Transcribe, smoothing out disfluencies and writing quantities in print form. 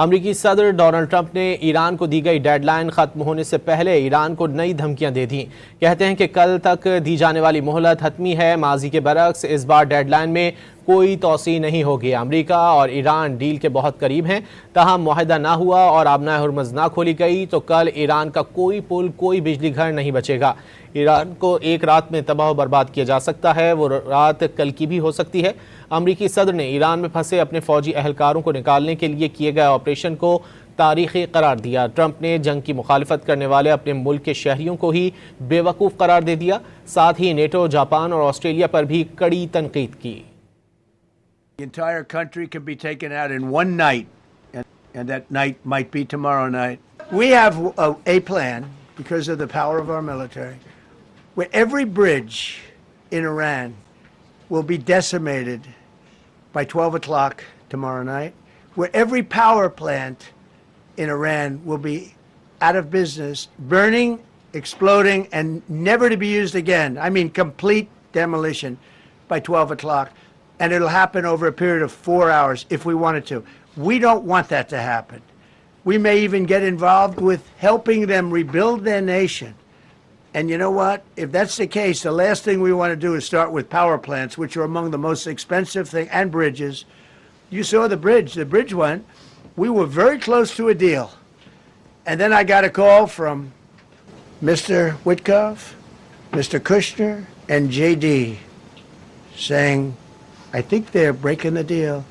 امریکی صدر Donald Trump نے ایران کو دی گئی ڈیڈ لائن ختم ہونے سے پہلے ایران کو نئی دھمکیاں دے دیں۔ کہتے ہیں کہ کل تک دی جانے والی مہلت حتمی ہے۔ ماضی کے برعکس اس بار ڈیڈ لائن میں کوئی توسیع نہیں ہوگی۔ امریکہ اور ایران ڈیل کے بہت قریب ہیں، تاہم معاہدہ نہ ہوا اور بنائے ہرمز نہ کھولی گئی تو کل ایران کا کوئی پل، کوئی بجلی گھر نہیں بچے گا۔ ایران کو ایک رات میں تباہ و برباد کیا جا سکتا ہے، وہ رات کل کی بھی ہو سکتی ہے۔ امریکی صدر نے ایران میں پھنسے اپنے فوجی اہلکاروں کو نکالنے کے لیے کیے گئے آپریشن کو تاریخی قرار دیا۔ ٹرمپ نے جنگ کی مخالفت کرنے والے اپنے ملک کے شہریوں کو ہی بے وقوف قرار دے دیا، ساتھ ہی نیٹو، جاپان اور آسٹریلیا پر بھی کڑی تنقید کی۔ The entire country can be taken out in one night, and that night might be tomorrow night. We have a plan, because of the power of our military, where every bridge in Iran will be decimated by 12 o'clock tomorrow night, where every power plant in Iran will be out of business, burning, exploding, and never to be used again. I mean, complete demolition by 12 o'clock. And it'll happen over a period of 4 hours if we wanted to. We don't want that to happen. We may even get involved with helping them rebuild their nation. And you know what? If that's the case, the last thing we want to do is start with power plants, which are among the most expensive things, and bridges. You saw the bridge one. We were very close to a deal. And then I got a call from Mr. Witkoff, Mr. Kushner, and JD saying, I think they're breaking the deal.